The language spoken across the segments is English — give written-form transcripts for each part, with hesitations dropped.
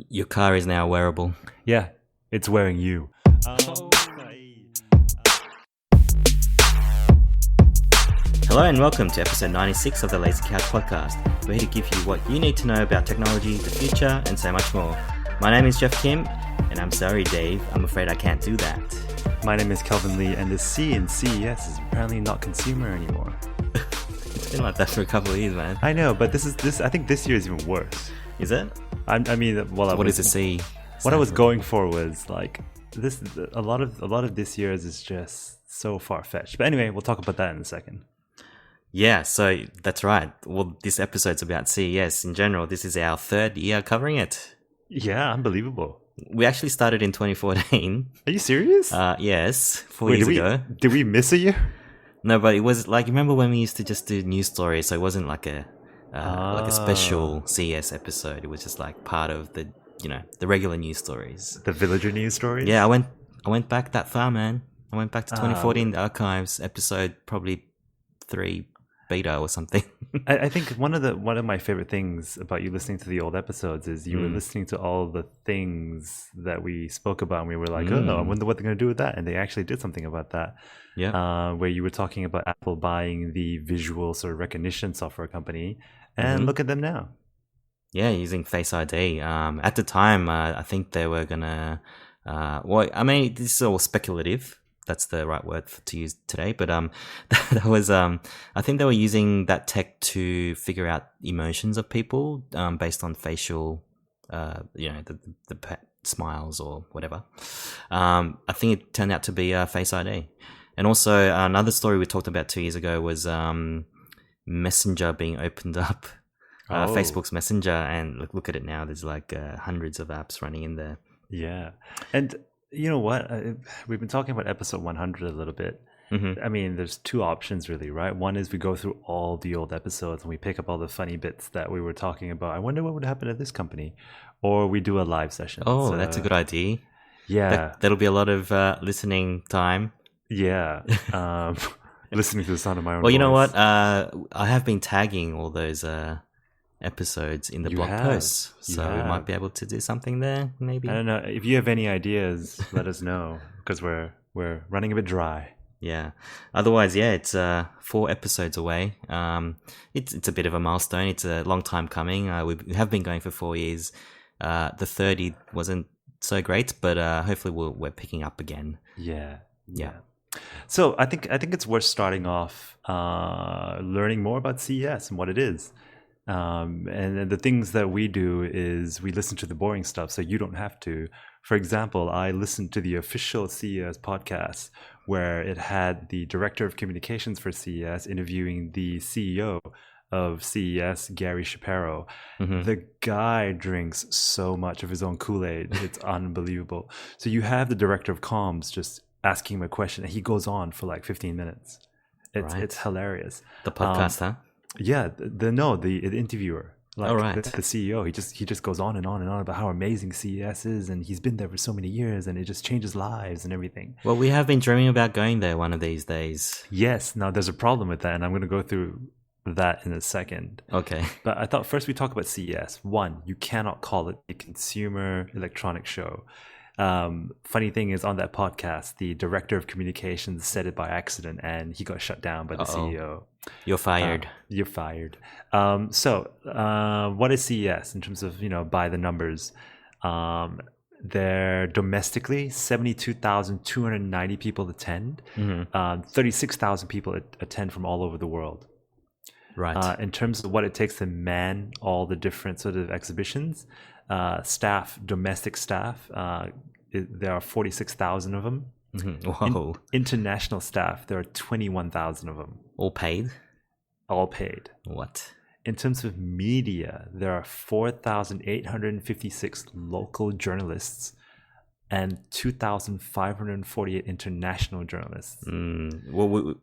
Your car is now wearable. Yeah, it's wearing you. Hello and welcome to episode 96 of the Lazy Couch Podcast. We're here to give you what you need to know about technology, the future, and so much more. My name is Jeff Kim, and I'm sorry, Dave. I'm afraid I can't do that. My name is Kelvin Lee, and the C in CES is apparently not consumer anymore. It's been like that for a couple of years, man. I know, but this. I think this year is even worse. Is it? What is the C? What I was going for was like this. A lot of this year's is just so far fetched. But anyway, we'll talk about that in a second. Yeah, so that's right. Well, this episode's about CES in general. This is our third year covering it. Yeah, unbelievable. We actually started in 2014. Are you serious? Yes, 4 years ago. Did we miss a year? No, but it was like, remember when we used to just do news stories? So it wasn't like a special CES episode. It was just like part of the regular news stories. The villager news stories? Yeah, I went back that far, man. I went back to 2014 archives, episode probably 3 beta or something. I think one of my favorite things about you listening to the old episodes is you were listening to all the things that we spoke about, and we were like, oh, I wonder what they're going to do with that. And they actually did something about that. Yeah. Where you were talking about Apple buying the visual sort of recognition software company, and look at them now. Yeah, using Face ID. At the time, I think they were gonna. This is all speculative. That's the right word to use today. But that was I think they were using that tech to figure out emotions of people based on facial, the smiles or whatever. I think it turned out to be Face ID. And also another story we talked about 2 years ago was Messenger being opened up, Facebook's Messenger, and look at it now. There's like hundreds of apps running in there. Yeah, and you know what? We've been talking about episode 100 a little bit. Mm-hmm. I mean, there's two options really, right? One is we go through all the old episodes and we pick up all the funny bits that we were talking about. I wonder what would happen at this company, or we do a live session. Oh, that's a good idea. Yeah, that'll be a lot of listening time. Yeah, listening to the sound of my own voice. Well, you know what? I have been tagging all those episodes in the blog posts, so we might be able to do something there, maybe. I don't know. If you have any ideas, let us know, because we're running a bit dry. Yeah. Otherwise, yeah, it's 4 episodes away. It's a bit of a milestone. It's a long time coming. We have been going for 4 years. The 30 wasn't so great, but hopefully we're picking up again. Yeah. So I think it's worth starting off learning more about CES and what it is. And the things that we do is we listen to the boring stuff so you don't have to. For example, I listened to the official CES podcast where it had the director of communications for CES interviewing the CEO of CES, Gary Shapiro. Mm-hmm. The guy drinks so much of his own Kool-Aid. It's unbelievable. So you have the director of comms just asking him a question, and he goes on for like 15 minutes. It's hilarious. The podcast, huh? Yeah, the interviewer, like the CEO, he just goes on and on and on about how amazing CES is, and he's been there for so many years, and it just changes lives and everything. Well, we have been dreaming about going there one of these days. Yes, now there's a problem with that, and I'm going to go through that in a second. Okay. But I thought first we talk about CES. One, you cannot call it a consumer electronics show. Funny thing is, on that podcast, the director of communications said it by accident, and he got shut down by the CEO. You're fired. You're fired. So what is CES in terms of, by the numbers? There domestically, 72,290 people attend. Mm-hmm. 36,000 people attend from all over the world. Right. In terms of what it takes to man all the different sort of exhibitions, domestic staff, there are 46,000 of them. Mm-hmm. Whoa. International staff, there are 21,000 of them. All paid? All paid. What? In terms of media, there are 4,856 local journalists and 2,548 international journalists. Well, we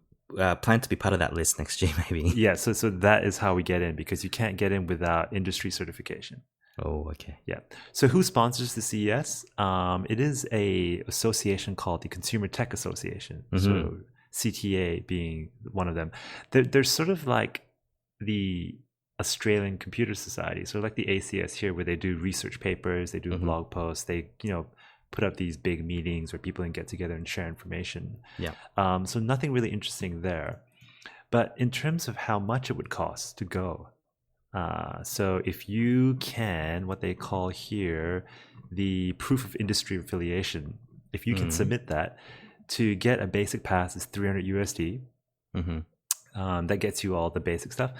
plan to be part of that list next year, maybe. Yeah, so that is how we get in, because you can't get in without industry certification. Oh, okay. Yeah. So who sponsors the CES? It is a association called the Consumer Tech Association. Mm-hmm. So CTA being one of them. They're sort of like the Australian Computer Society. So like the ACS here, where they do research papers, they do a blog post, they put up these big meetings where people can get together and share information. Yeah. So nothing really interesting there. But in terms of how much it would cost to go, so if you can, what they call here, the proof of industry affiliation, if you can submit that, to get a basic pass is 300 USD. That gets you all the basic stuff.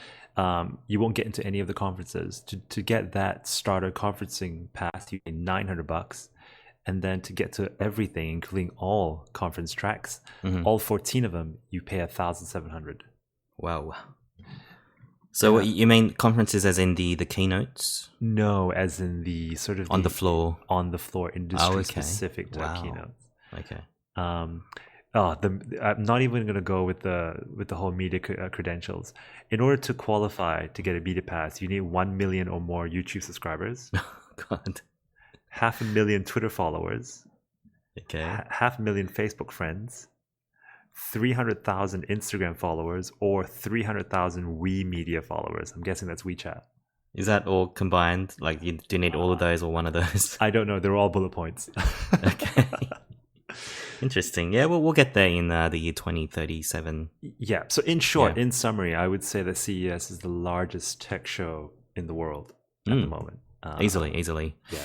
You won't get into any of the conferences. To get that starter conferencing pass, you pay $900. And then to get to everything, including all conference tracks, all 14 of them, you pay $1,700. Wow. So what you mean conferences as in the keynotes? No, as in the sort of on the floor industry specific keynotes. Okay. I'm not even going to go with the whole media credentials. In order to qualify to get a media pass, you need 1 million or more YouTube subscribers. God. 500,000 Twitter followers. Okay. 500,000 Facebook friends. 300,000 Instagram followers, or 300,000 Media followers. I'm guessing that's WeChat. Is that all combined? Like, do you need all of those or one of those? I don't know. They're all bullet points. Okay. Interesting. Yeah, well, we'll get there in the year 2037. Yeah. So in short, in summary, I would say that CES is the largest tech show in the world at the moment. Easily. Yeah.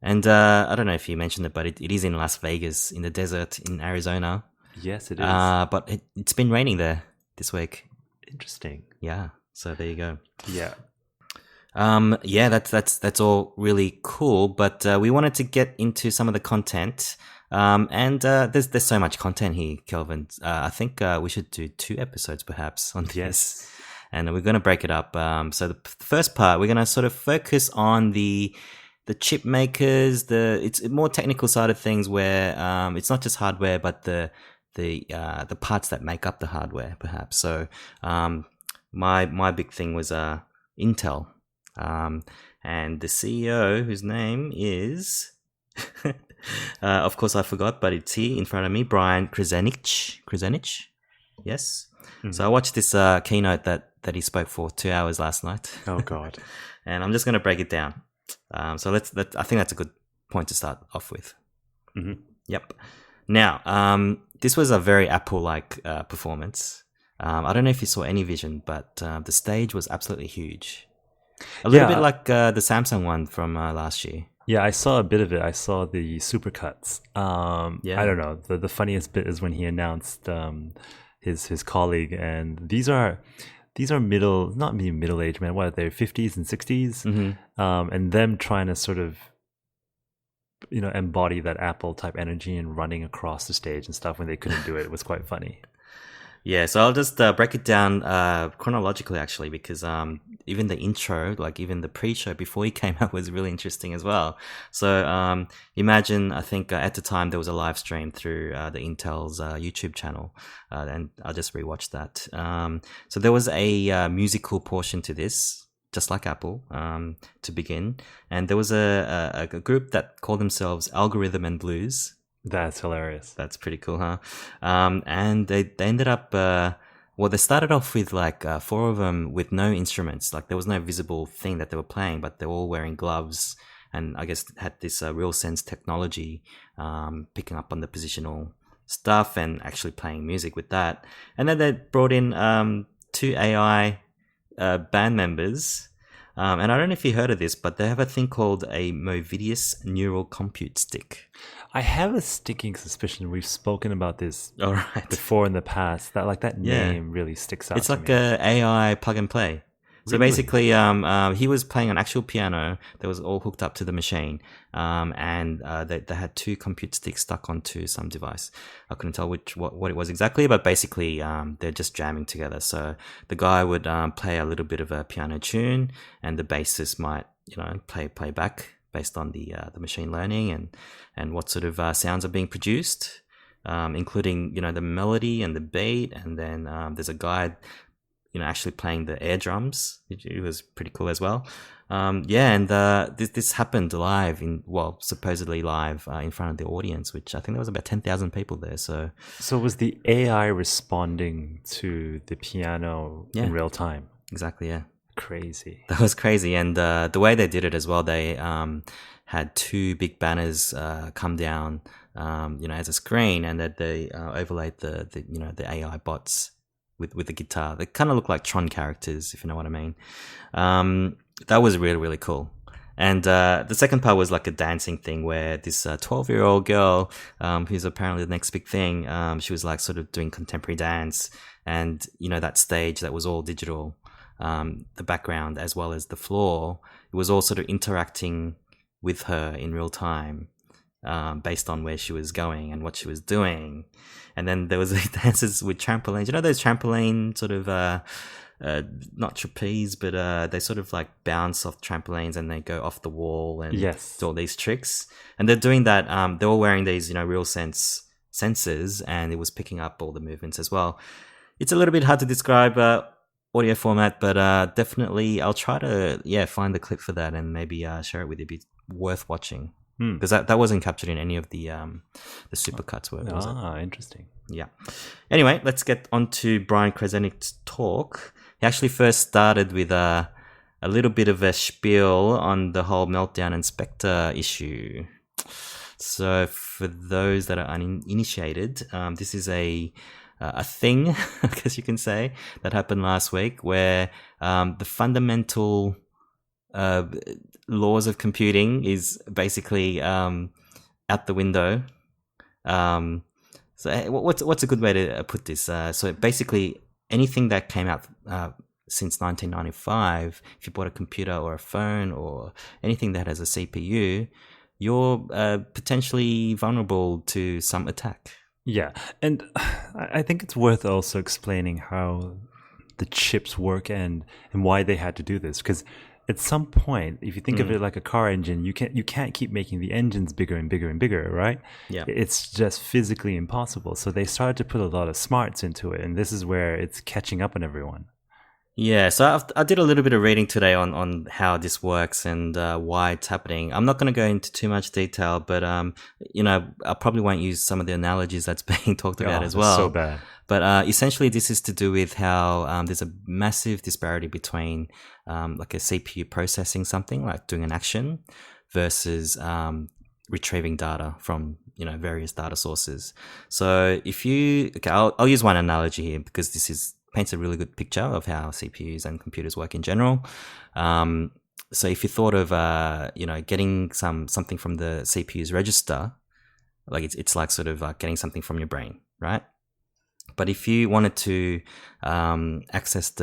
And I don't know if you mentioned it, but it is in Las Vegas, in the desert in Arizona. Yes, it is. But it's been raining there this week. Interesting. Yeah. So there you go. Yeah. Yeah, that's all really cool. But we wanted to get into some of the content. And there's so much content here, Kelvin. I think we should do 2 episodes perhaps on this. Yes. And we're going to break it up. So the first part, we're going to sort of focus on the chip makers, it's a more technical side of things where it's not just hardware, but the parts that make up the hardware, perhaps. So my big thing was Intel, and the CEO, whose name is of course I forgot, but it's here in front of me, Brian Krzanich. Yes. So I watched this keynote that he spoke for 2 hours last night. Oh God. And I'm just going to break it down. So I think that's a good point to start off with. Yep. Now, this was a very Apple-like performance. I don't know if you saw any vision, but the stage was absolutely huge. A little bit like the Samsung one from last year. Yeah, I saw a bit of it. I saw the supercuts. I don't know. The funniest bit is when he announced his colleague, and these are middle-aged men. What are they, 50s and 60s? And them trying to sort of embody that Apple type energy and running across the stage and stuff when they couldn't do it. It was quite funny. Yeah, so I'll just break it down chronologically, actually, because even the intro, like even the pre-show before he came out, was really interesting as well. So imagine, I think at the time there was a live stream through the Intel's YouTube channel, and I'll just rewatch that. So there was a musical portion to this, just like Apple, to begin, and there was a group that called themselves Algorithm and Blues. That's hilarious. That's pretty cool, huh? And they ended up, they started off with like 4 of them with no instruments. Like there was no visible thing that they were playing, but they were all wearing gloves and I guess had this real sense technology, picking up on the positional stuff and actually playing music with that. And then they brought in 2 AI band members. And I don't know if you heard of this, but they have a thing called a Movidius neural compute stick. I have a sticking suspicion we've spoken about this before in the past. That name really sticks out. It's like a AI plug and play. So basically, he was playing an actual piano that was all hooked up to the machine, and they had 2 compute sticks stuck onto some device. I couldn't tell what it was exactly, but basically, they're just jamming together. So the guy would play a little bit of a piano tune, and the bassist might play back based on the machine learning and what sort of sounds are being produced, including the melody and the beat, and then there's a guy actually playing the air drums. It was pretty cool as well. And this happened live supposedly live in front of the audience, which I think there was about 10,000 people there. So was the AI responding to the piano in real time? Exactly, yeah. Crazy. That was crazy. And the way they did it as well, they had two big banners come down, as a screen, and that they overlaid the AI bots with the guitar. They kind of look like Tron characters, if you know what I mean. That was really, really cool. And the second part was like a dancing thing where this 12-year-old girl, who's apparently the next big thing, she was like sort of doing contemporary dance, and that stage that was all digital, the background as well as the floor, it was all sort of interacting with her in real time, based on where she was going and what she was doing. And then there was dances with trampolines. Those trampoline sort of not trapeze, but they sort of like bounce off trampolines and they go off the wall and Yes. do all these tricks. And they're doing that. They're all wearing these, real sensors, and it was picking up all the movements as well. It's a little bit hard to describe audio format, but definitely I'll try to find the clip for that and maybe share it with you. It'd be worth watching because that wasn't captured in any of the supercuts. Was it? Interesting. Yeah. Anyway, let's get on to Brian Krasenik's talk. He actually first started with a little bit of a spiel on the whole Meltdown and Spectre issue. So for those that are uninitiated, this is a thing, I guess you can say, that happened last week where the fundamental laws of computing is basically out the window. So what's a good way to put this? So basically, anything that came out since 1995, if you bought a computer or a phone or anything that has a CPU, you're potentially vulnerable to some attack. Yeah, and I think it's worth also explaining how the chips work and why they had to do this, because at some point, if you think of it like a car engine, you can't keep making the engines bigger and bigger and bigger, right? Yeah. It's just physically impossible. So they started to put a lot of smarts into it, and this is where it's catching up on everyone. Yeah, so I did a little bit of reading today on how this works and why it's happening. I'm not going to go into too much detail, but I probably won't use some of the analogies that's being talked about as well. So bad. But essentially, this is to do with how there's a massive disparity between like a CPU processing something, like doing an action, versus retrieving data from various data sources. So I'll use one analogy here because this paints a really good picture of how CPUs and computers work in general. So if you thought of getting something from the CPU's register, like it's like sort of getting something from your brain, right? But if you wanted to access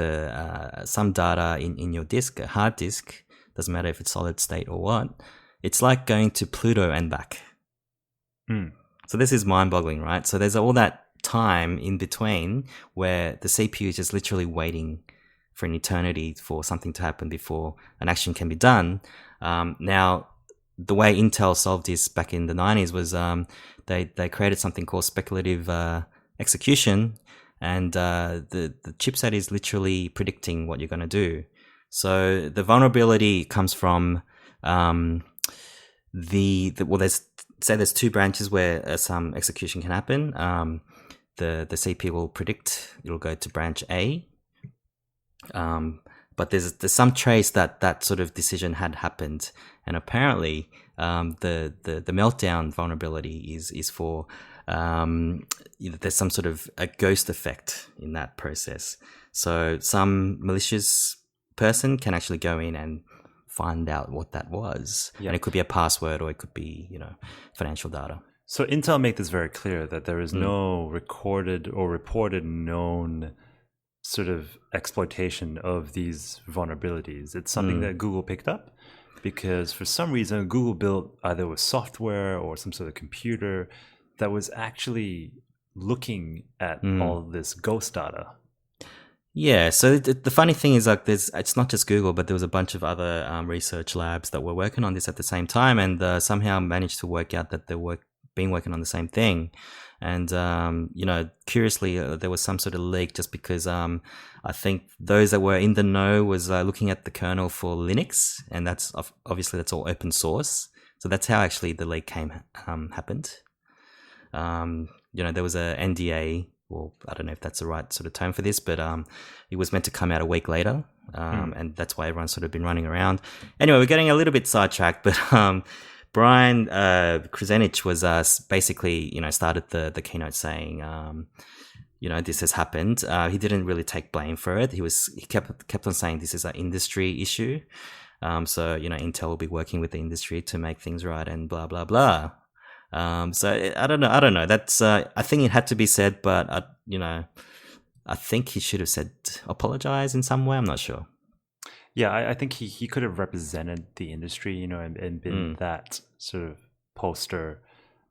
some data in your disk, a hard disk, doesn't matter if it's solid state or what, it's like going to Pluto and back. So this is mind-boggling, right? So there's all that time in between where the CPU is just literally waiting for an eternity for something to happen before an action can be done. Now, the way Intel solved this back in the 90s was they created something called speculative execution, and the chipset is literally predicting what you're going to do. So the vulnerability comes from there's two branches where some execution can happen. The CPU will predict it'll go to branch A, but there's some trace that sort of decision had happened, and apparently the meltdown vulnerability is for there's some sort of a ghost effect in that process. So some malicious person can actually go in and find out what that was, and it could be a password or it could be financial data. So Intel made this very clear that there is no recorded or reported known sort of exploitation of these vulnerabilities. It's something that Google picked up because for some reason Google built either a software or some sort of computer that was actually looking at all this ghost data. Yeah, so the funny thing is it's not just Google, but there was a bunch of other research labs that were working on this at the same time, and somehow managed to work out that they were been working on the same thing. And curiously, there was some sort of leak just because I think those that were in the know was looking at the kernel for Linux, and that's obviously that's all open source. So that's how actually the leak happened. There was a NDA, or I don't know if that's the right sort of term for this, but it was meant to come out a week later, and that's why everyone's sort of been running around. Anyway, we're getting a little bit sidetracked, but Brian Krzanich was basically, started the keynote saying, this has happened. He didn't really take blame for it. He kept on saying this is an industry issue. So Intel will be working with the industry to make things right, and blah blah blah. So I don't know. That's I think it had to be said, but I think he should have said apologize in some way. I'm not sure. Yeah, I think he could have represented the industry, and been that sort of poster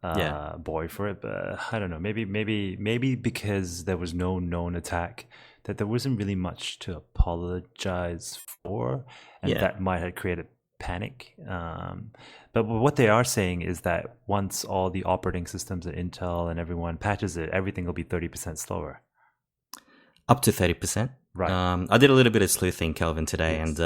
boy for it. But I don't know. Maybe because there was no known attack, that there wasn't really much to apologize for, and that might have created panic. But what they are saying is that once all the operating systems at Intel and everyone patches it, everything will be 30% slower. Up to 30%. Right. I did a little bit of sleuthing, Kelvin, today, and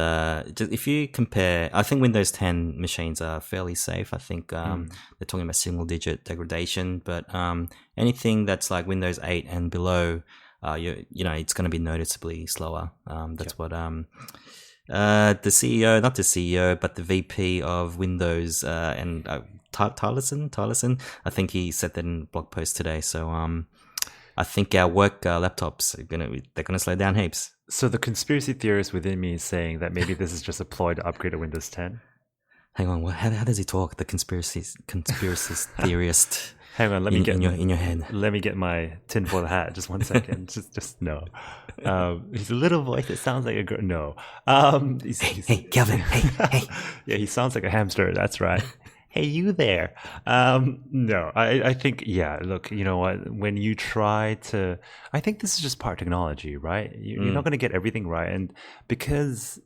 just if you compare, I think Windows 10 machines are fairly safe. I think they're talking about single-digit degradation, but anything that's like Windows 8 and below, it's going to be noticeably slower. That's what the CEO, not the CEO, but the VP of Windows and Tylerson, I think he said that in a blog post today. So I think our work laptops they're gonna slow down heaps. So the conspiracy theorist within me is saying that maybe this is just a ploy to upgrade to Windows 10. Hang on, how does he talk? The conspiracy theorist. Hang on, let me get in your head. Let me get my tinfoil hat. Just 1 second. just no. He's a little voice that sounds like a girl. No. Hey, Kelvin. Hey. Yeah, he sounds like a hamster. That's right. Hey, you there? No, I think, look, you know what? When you try to, I think this is just part of technology, right? You're not going to get everything right. And because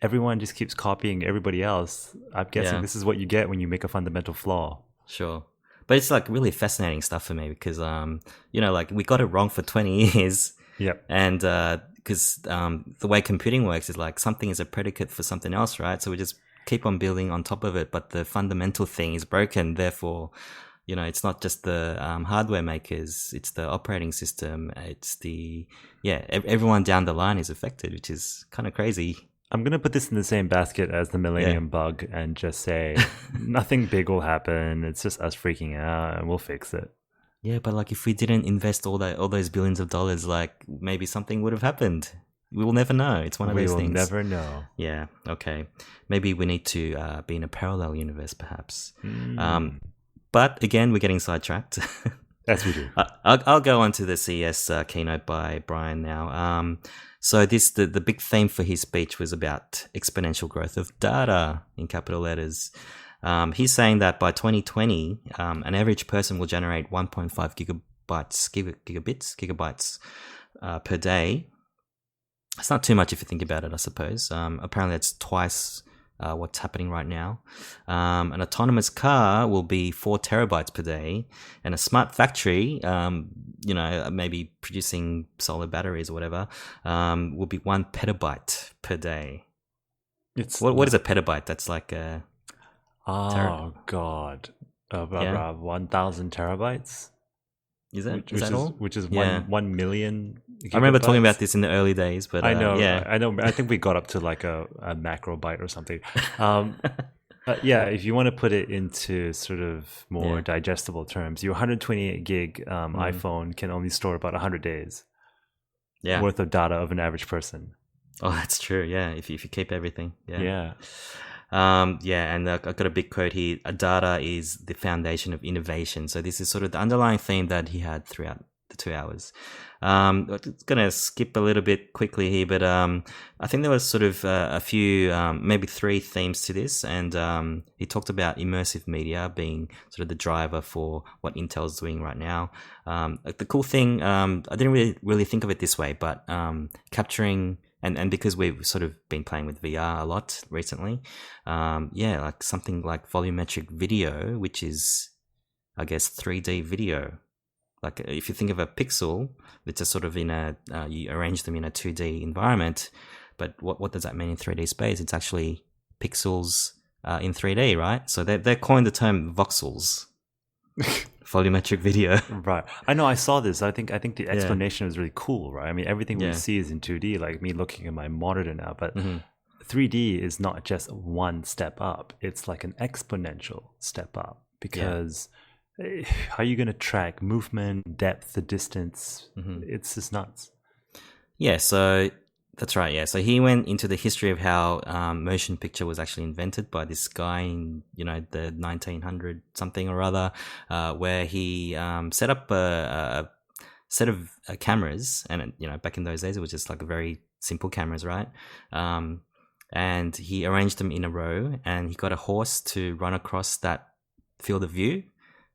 everyone just keeps copying everybody else, I'm guessing this is what you get when you make a fundamental flaw. Sure. But it's like really fascinating stuff for me because, like we got it wrong for 20 years. Yep. And because the way computing works is like something is a predicate for something else, right? So we just keep on building on top of it, but the fundamental thing is broken. Therefore, it's not just the hardware makers, it's the operating system, it's everyone down the line is affected, which is kind of crazy. I'm going to put this in the same basket as the Millennium Bug and just say nothing big will happen. It's just us freaking out and we'll fix it. Yeah, but like if we didn't invest all those billions of dollars, like maybe something would have happened. We will never know. It's one of those things. We will never know. Yeah, okay. Maybe we need to be in a parallel universe, perhaps. But again, we're getting sidetracked. As we do. I'll go on to the CES keynote by Brian now. So the big theme for his speech was about exponential growth of data in capital letters. He's saying that by 2020, an average person will generate 1.5 gigabytes per day. It's not too much if you think about it, I suppose. Apparently, it's twice what's happening right now. An autonomous car will be 4 terabytes per day, and a smart factory, maybe producing solar batteries or whatever, will be 1 petabyte per day. What is a petabyte? That's like a... Oh, God. 1,000 terabytes? Is that all? Which is 1 million gigabytes? I remember talking about this in the early days, but I know. I think we got up to like a macrobyte or something. If you want to put it into sort of more digestible terms, your 128 gig iPhone can only store about 100 days worth of data of an average person. Oh, that's true. Yeah, if you keep everything. Yeah. And I've got a big quote here. Data is the foundation of innovation. So this is sort of the underlying theme that he had throughout the 2 hours. I'm going to skip a little bit quickly here, but I think there was sort of a few, maybe 3 themes to this. And he talked about immersive media being sort of the driver for what Intel's doing right now. The cool thing, I didn't really think of it this way, but capturing... And because we've sort of been playing with VR a lot recently, like something like volumetric video, which is, I guess, 3D video. Like if you think of a pixel, it's just sort of you arrange them in a 2D environment, but what does that mean in 3D space? It's actually pixels in 3D, right? So they coined the term voxels volumetric video. Right. I know I saw this. I think the Yeah. explanation was really cool, right? I mean, everything we Yeah. see is in 2D, like me looking at my monitor now, but Mm-hmm. 3D is not just one step up. It's like an exponential step up because how are you going to track movement, depth, the distance? Mm-hmm. It's just nuts. Yeah, so that's right. Yeah, so he went into the history of how motion picture was actually invented by this guy in the 1900 something or other, where he set up a set of cameras, and back in those days it was just like a very simple cameras, right? And he arranged them in a row, and he got a horse to run across that field of view,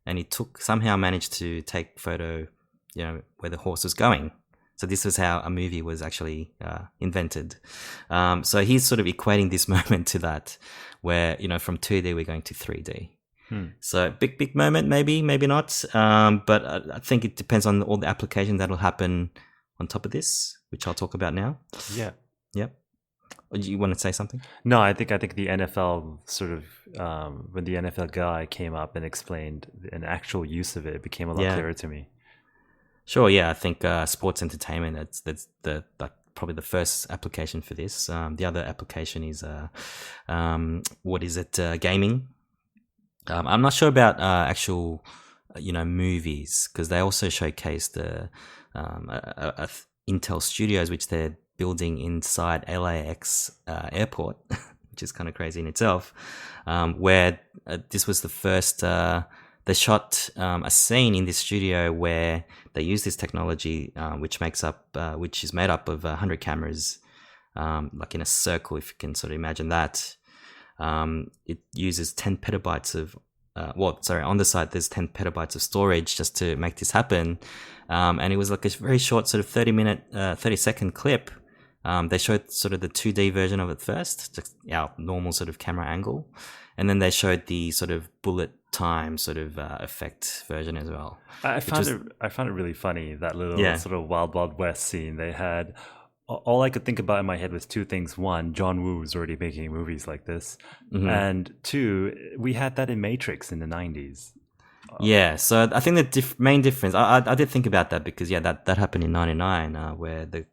and he somehow managed to take photo, where the horse was going. So this was how a movie was actually invented. So he's sort of equating this moment to that, where from 2D we're going to 3D. So big moment, maybe not. But I think it depends on all the applications that'll happen on top of this, which I'll talk about now. Yeah. Yep. Do you want to say something? No, I think the NFL sort of when the NFL guy came up and explained an actual use of it, it became a lot clearer to me. Sure, yeah, I think sports entertainment, that's probably the first application for this. The other application is gaming. I'm not sure about actual movies, because they also showcase the Intel Studios, which they're building inside LAX airport, which is kind of crazy in itself, where this was the first. They shot a scene in this studio where they use this technology, which is made up of 100 cameras, like in a circle, if you can sort of imagine that. It uses 10 petabytes of, on the site there's 10 petabytes of storage just to make this happen. And it was like a very short sort of 30-second clip. They showed sort of the 2D version of it first, just our normal sort of camera angle. And then they showed the sort of bullet time sort of effect version as well. I found it really funny, that little sort of Wild Wild West scene they had. All I could think about in my head was two things. One, John Woo was already making movies like this. Mm-hmm. And two, we had that in Matrix in the 90s. Yeah, so I think the main difference, I did think about that, because that happened in 99, where the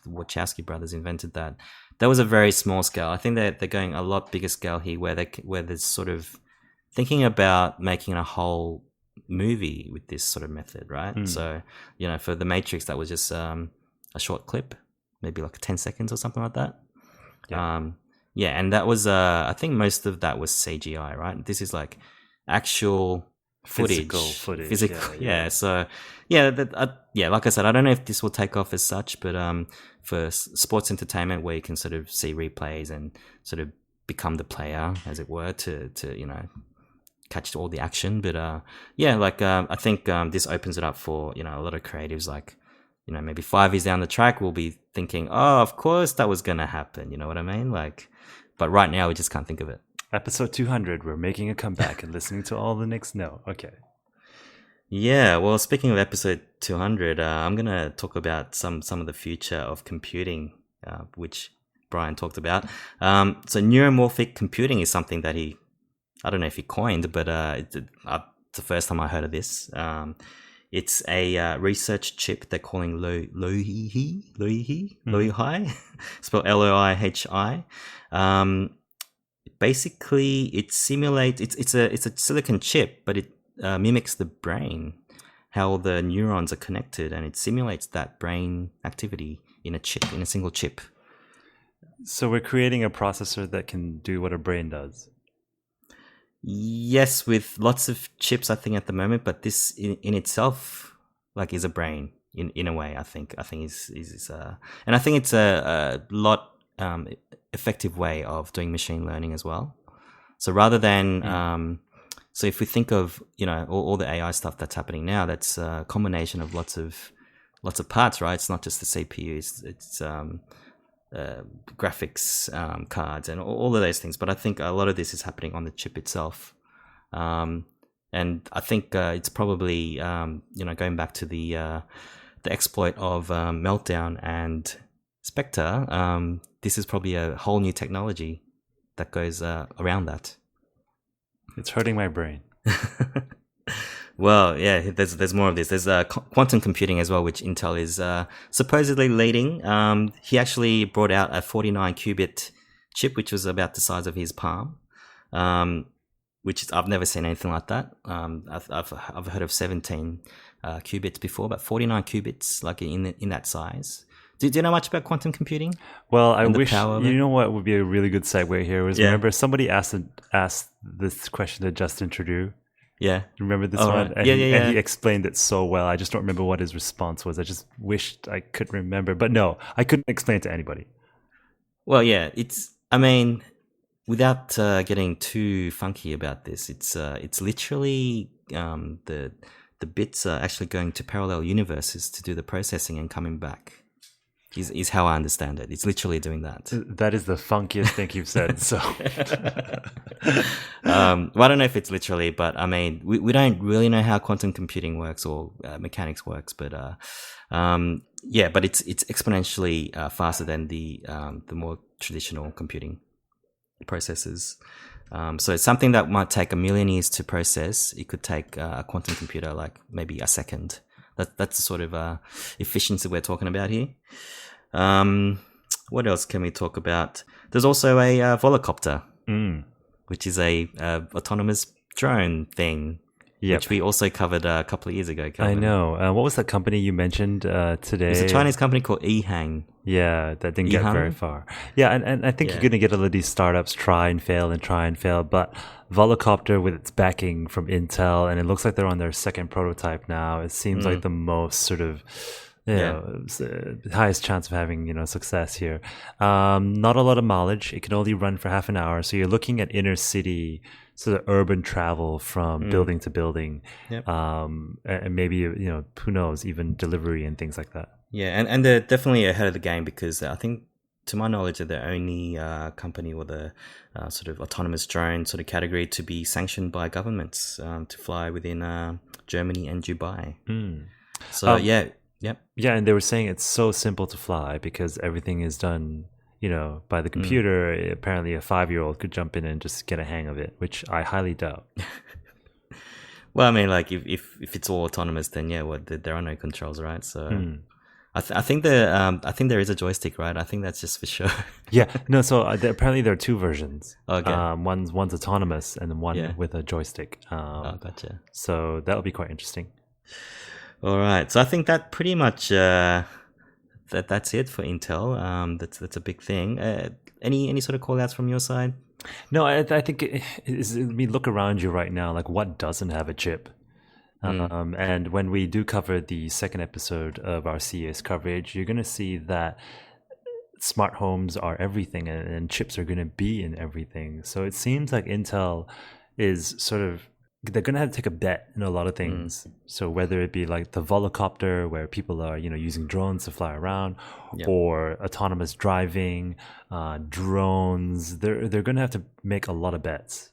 Wachowski brothers invented that. That was a very small scale. I think they're going a lot bigger scale here, where they're sort of thinking about making a whole movie with this sort of method, right? So, for the Matrix, that was just a short clip, maybe like 10 seconds or something like that. Yeah. And that was, I think most of that was CGI, right? This is like actual physical footage. Yeah. So like I said, I don't know if this will take off as such, but for sports entertainment, where you can sort of see replays and sort of become the player, as it were, to catch all the action. But I think this opens it up for a lot of creatives, like maybe 5 years down the track we'll be thinking, oh, of course that was gonna happen, you know what I mean? Like, but right now we just can't think of it. Episode 200, we're making a comeback and listening to all the Knicks. No, okay. Yeah, well, speaking of episode 200, I'm going to talk about some of the future of computing, which Brian talked about. So neuromorphic computing is something that I don't know if he coined, but it's the first time I heard of this. It's a research chip they're calling Loihi, spelled Loihi. Basically, it simulates. It's a silicon chip, but it mimics the brain, how the neurons are connected, and it simulates that brain activity in a single chip. So we're creating a processor that can do what a brain does. Yes, with lots of chips, I think, at the moment, but this in itself, like, is a brain in a way. I think is and I think it's a lot effective way of doing machine learning as well. So rather than so if we think of all the AI stuff that's happening now, that's a combination of lots of parts, right? It's not just the CPU, it's graphics cards and all of those things. But I think a lot of this is happening on the chip itself, and I think it's probably going back to the exploit of Meltdown and Spectre. This is probably a whole new technology that goes around that. It's hurting my brain. Well, yeah, there's more of this. There's quantum computing as well, which Intel is supposedly leading. He actually brought out a 49 qubit chip, which was about the size of his palm. Um, which is, I've never seen anything like that. I've heard of 17 qubits before, but 49 qubits, like in that size. Do you know much about quantum computing? Well, I And the wish power of you it? know what would be a really good segue here was Yeah. remember somebody asked this question to Justin Trudeau. Yeah. Remember this Oh, one? right. And, Yeah, he, yeah, and yeah. he explained it so well. I just don't remember what his response was. I just wished I could remember. But no, I couldn't explain it to anybody. Well, yeah. I mean, without getting too funky about this, it's literally the bits are actually going to parallel universes to do the processing and coming back. Is how I understand it. It's literally doing that. That is the funkiest thing you've said. So Well, I don't know if it's literally, but I mean, we don't really know how quantum computing works or mechanics works, but yeah, but it's exponentially faster than the more traditional computing processes. So it's something that might take a million years to process. It could take a quantum computer like maybe a second. That's the sort of efficiency we're talking about here. What else can we talk about? There's also a volocopter, which is a autonomous drone thing, Yep. which we also covered a couple of years ago. I Calvin. know. What was that company you mentioned today? It's a Chinese company called Ehang. Yeah, that didn't get Ehang? very far. Yeah, and I think Yeah. you're going to get a lot of these startups try and fail. But Volocopter, with its backing from Intel, and it looks like they're on their second prototype now, it seems like the most sort of highest chance of having success here. Not a lot of mileage. It can only run for half an hour, so you're looking at inner city sort of urban travel from building to building. Yep. And maybe who knows, even delivery and things like that. Yeah, and they're definitely ahead of the game because I think, to my knowledge, they're the only company with a sort of autonomous drone sort of category to be sanctioned by governments to fly within Germany and Dubai. So yeah, yep. Yeah, and they were saying it's so simple to fly because everything is done, by the computer. Apparently, a 5-year-old could jump in and just get a hang of it, which I highly doubt. Well, I mean, like if it's all autonomous, then yeah, there are no controls, right? So I think there is a joystick, right? I think that's just for sure. Yeah, no. So apparently there are two versions. Okay. One's autonomous, and then one Yeah. with a joystick. Oh, gotcha. So that'll be quite interesting. All right. So I think that pretty much that's it for Intel. That's a big thing. Any sort of call outs from your side? No, I think look around you right now. Like, what doesn't have a chip? And when we do cover the second episode of our CES coverage, you're going to see that smart homes are everything, and chips are going to be in everything. So it seems like Intel is they're going to have to take a bet in a lot of things. So whether it be like the volocopter, where people are, using drones to fly around, or autonomous driving, drones, they're going to have to make a lot of bets.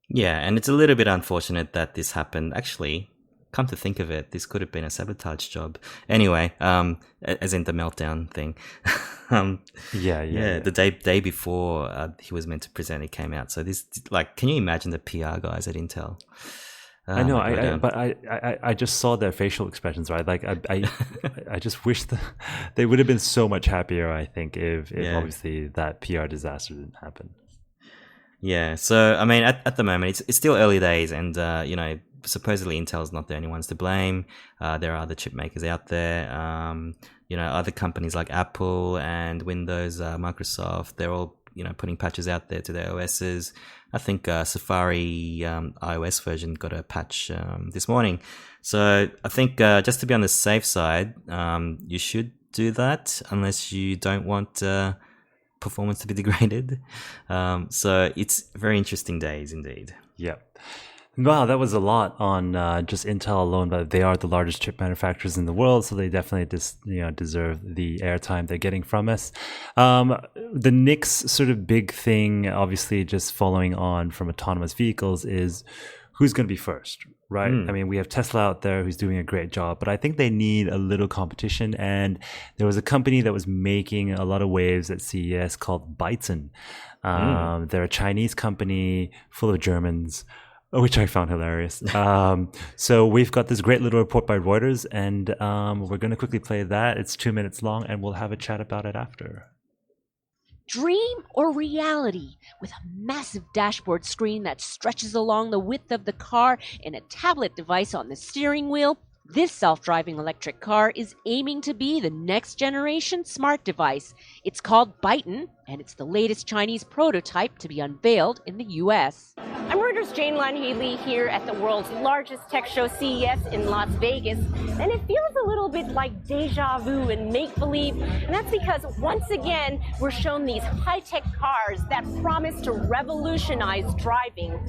Yeah, and it's a little bit unfortunate that this happened. Actually, come to think of it, this could have been a sabotage job. Anyway, as in the meltdown thing. Yeah. The day before he was meant to present, it came out. So this, like, can you imagine the PR guys at Intel? I know, my God, but I just saw their facial expressions, right? Like I just wish they would have been so much happier. I think if obviously that PR disaster didn't happen. Yeah, so I mean, at the moment, it's still early days, and supposedly Intel's not the only ones to blame. There are other chip makers out there. Other companies like Apple and Windows, Microsoft, they're all putting patches out there to their OSs. I think Safari iOS version got a patch this morning. So I think just to be on the safe side, you should do that unless you don't want performance to be degraded. So it's very interesting days indeed. Yeah. Wow, that was a lot on just Intel alone, but they are the largest chip manufacturers in the world, so they definitely deserve the airtime they're getting from us. The next sort of big thing, obviously just following on from autonomous vehicles, is who's going to be first, right? I mean, we have Tesla out there who's doing a great job, but I think they need a little competition. And there was a company that was making a lot of waves at CES called Byton. They're a Chinese company full of Germans. which I found hilarious. So we've got this great little report by Reuters, and we're going to quickly play that. It's 2 minutes long, and we'll have a chat about it after. Dream or reality? With a massive dashboard screen that stretches along the width of the car and a tablet device on the steering wheel, this self-driving electric car is aiming to be the next generation smart device. It's called Byton, and it's the latest Chinese prototype to be unveiled in the U.S. I'm Reuters' Jane Lan-Healy here at the world's largest tech show, CES, in Las Vegas, and it feels a little bit like deja vu and make-believe, and that's because once again we're shown these high-tech cars that promise to revolutionize driving,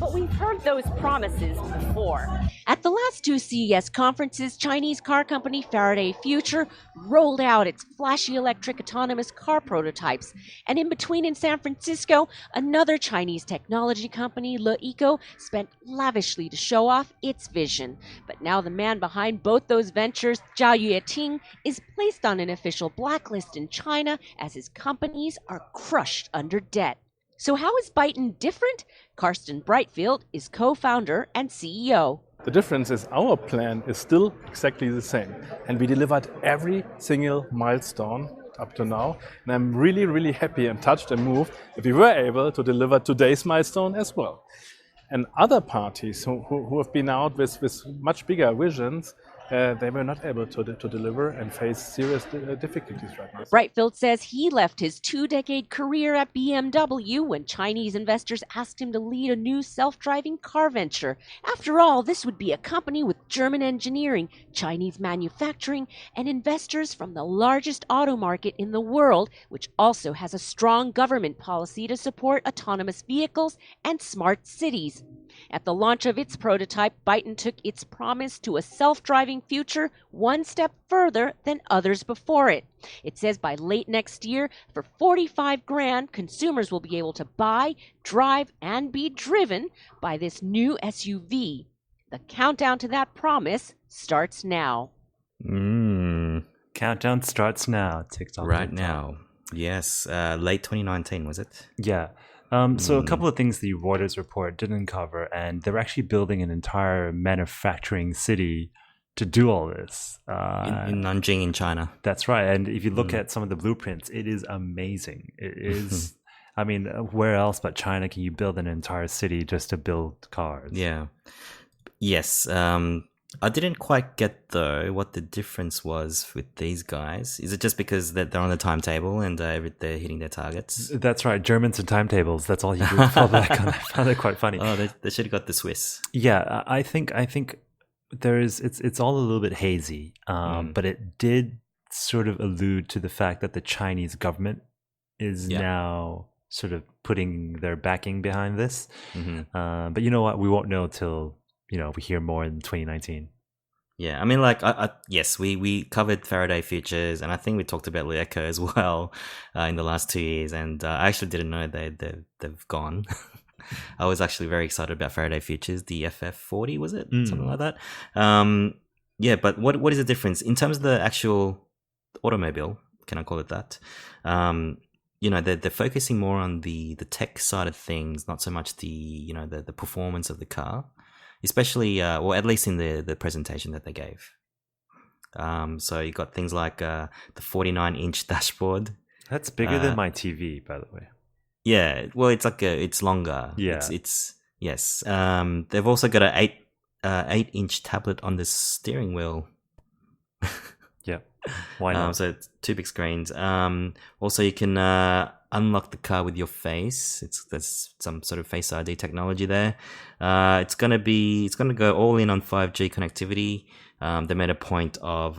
but we've heard those promises before. At the last two CES conferences, Chinese car company Faraday Future rolled out its flashy electric autonomous car prototypes, and in between in San Francisco, another Chinese technology company, LeEco, spent lavishly to show off its vision. But now the man behind both those ventures, Zhao Yueting, is placed on an official blacklist in China as his companies are crushed under debt. So how is Byton different? Karsten Brightfield is co-founder and CEO. The difference is our plan is still exactly the same, and we delivered every single milestone up to now, and I'm really, really happy and touched and moved that we were able to deliver today's milestone as well. And other parties who have been out with much bigger visions, they were not able to deliver and face serious difficulties right now. Brightfield says he left his 2-decade career at BMW when Chinese investors asked him to lead a new self-driving car venture. After all, this would be a company with German engineering, Chinese manufacturing, and investors from the largest auto market in the world, which also has a strong government policy to support autonomous vehicles and smart cities. At the launch of its prototype, Byton took its promise to a self-driving future one step further than others before it. It says by late next year, for 45 grand, consumers will be able to buy, drive, and be driven by this new SUV. The countdown to that promise starts now. Countdown starts now. TikTok. Right now. Yes. Late 2019, was it? Yeah. So a couple of things the Reuters report didn't cover, and they're actually building an entire manufacturing city to do all this. In Nanjing in China. That's right. And if you look at some of the blueprints, it is amazing. It is, I mean, where else but China can you build an entire city just to build cars? Yeah. Yes. I didn't quite get, though, what the difference was with these guys. Is it just because they're on the timetable and they're hitting their targets? That's right. Germans and timetables. That's all you do fall back on. I found it quite funny. Oh, they should have got the Swiss. Yeah, I think it's all a little bit hazy, but it did sort of allude to the fact that the Chinese government is now sort of putting their backing behind this. But you know what? We won't know till we hear more in 2019. Yeah, I mean, like, yes, we covered Faraday Futures, and I think we talked about LeEco as well in the last 2 years, and I actually didn't know they've gone. I was actually very excited about Faraday Futures, the FF40, was it? Something like that. Yeah, but what is the difference? In terms of the actual automobile, can I call it that? They're focusing more on the tech side of things, not so much the performance of the car. Especially, or at least in the presentation that they gave. So you got things like the 49-inch dashboard. That's bigger than my TV, by the way. Yeah, well, it's longer. Yeah, it's yes. They've also got a 8-inch tablet on the steering wheel. Yeah, why not? So it's 2 big screens. Also, you can unlock the car with your face. There's some sort of Face ID technology there. It's gonna go all in on 5G connectivity. They made a point of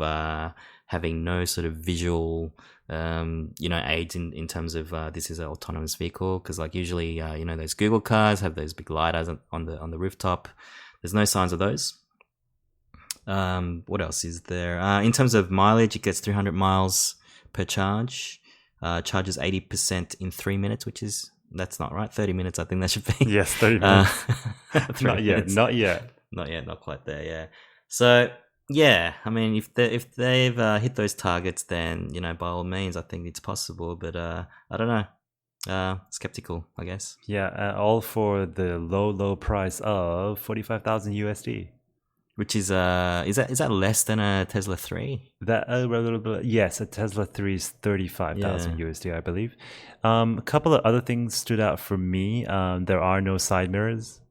having no sort of visual aids in terms of this is an autonomous vehicle, because like usually those Google cars have those big lidars on the rooftop. There's no signs of those. What else is there? In terms of mileage, it gets 300 miles per charge. Charges 80% in 3 minutes, that's not right. 30 minutes, I think that should be. Yes, 30 minutes. Not yet. Not yet. Not quite there. Yeah. So yeah, I mean, if they've hit those targets, then by all means, I think it's possible. But I don't know. skeptical, I guess. Yeah, all for the low price of 45,000 USD. Which is that less than a Tesla 3? That yes, a Tesla 3 is 35,000 Yeah. USD, I believe. A couple of other things stood out for me. There are no side mirrors.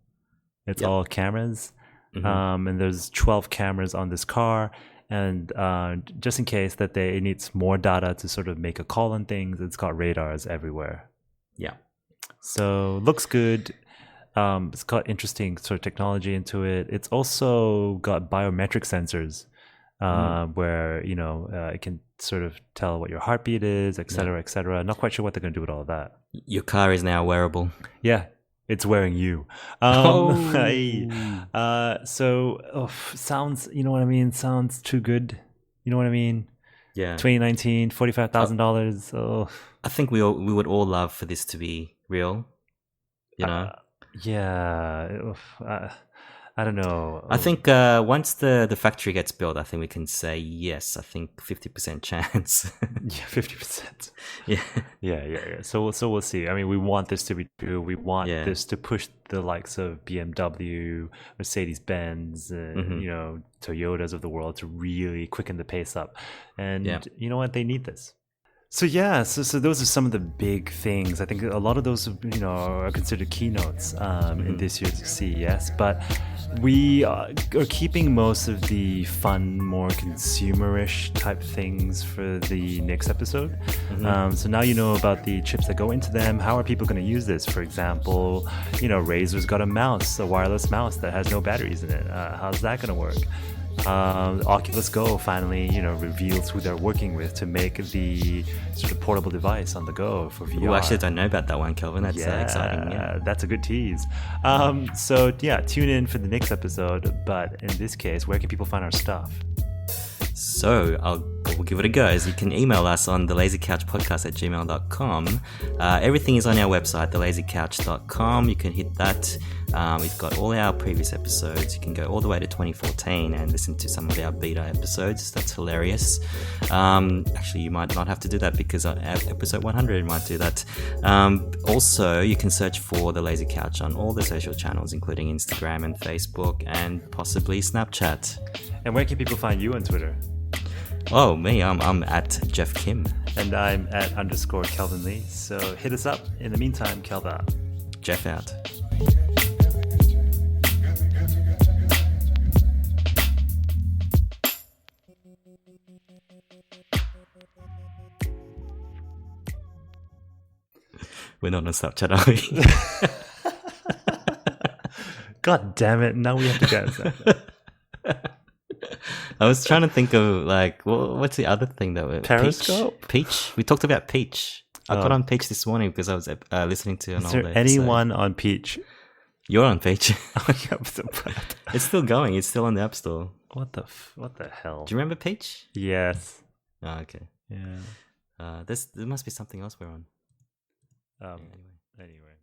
It's Yep. all cameras. Mhm. And there's 12 cameras on this car. And just in case that it needs more data to sort of make a call on things, it's got radars everywhere. Yeah. So looks good. It's got interesting sort of technology into it. It's also got biometric sensors where it can sort of tell what your heartbeat is, et cetera, et cetera. Not quite sure what they're going to do with all of that. Your car is now wearable. Yeah, it's wearing you. Sounds, you know what I mean? Sounds too good. You know what I mean? Yeah. 2019, $45,000. Oh, I think we would all love for this to be real. You know. Yeah. I don't know. I think once the factory gets built, I think we can say yes. I think 50% chance. Yeah, 50%. Yeah. Yeah. So we'll see. I mean, we want this to be true. We want this to push the likes of BMW, Mercedes-Benz, Toyotas of the world to really quicken the pace up. And you know what? They need this. So so those are some of the big things. I think a lot of those, are considered keynotes in this year's CES. But we are keeping most of the fun, more consumerish type things for the next episode. So now you know about the chips that go into them. How are people going to use this? For example, Razer's got a wireless mouse that has no batteries in it. How's that going to work? Oculus Go finally, reveals who they're working with to make the sort of portable device on the go for VR. Well, actually, I don't know about that one, Kelvin. That's exciting. Yeah, that's a good tease. Tune in for the next episode. But in this case, where can people find our stuff? So we'll give it a go. So you can email us on thelazycouchpodcast@gmail.com. Everything is on our website, thelazycouch.com. You can hit that. We've got all our previous episodes. You can go all the way to 2014 and listen to some of our beta episodes. That's hilarious. Actually, you might not have to do that because episode 100 might do that. Also, you can search for The Lazy Couch on all the social channels, including Instagram and Facebook and possibly Snapchat. And where can people find you on Twitter? Oh, me, I'm at Jeff Kim. And I'm at _Kelvin Lee. So hit us up. In the meantime, Kelvin out. Jeff out. We're not on Snapchat, are we? God damn it. Now we have to get Snapchat. I was trying to think of what's the other thing that we're Periscope? Peach. We talked about Peach. I got on Peach this morning because I was listening to an old episode. Is there anyone on Peach? You're on Peach. I'm so proud. It's still going. It's still on the App Store. What the hell? Do you remember Peach? Yes. Oh, okay. Yeah. There must be something else we're on. Anyway.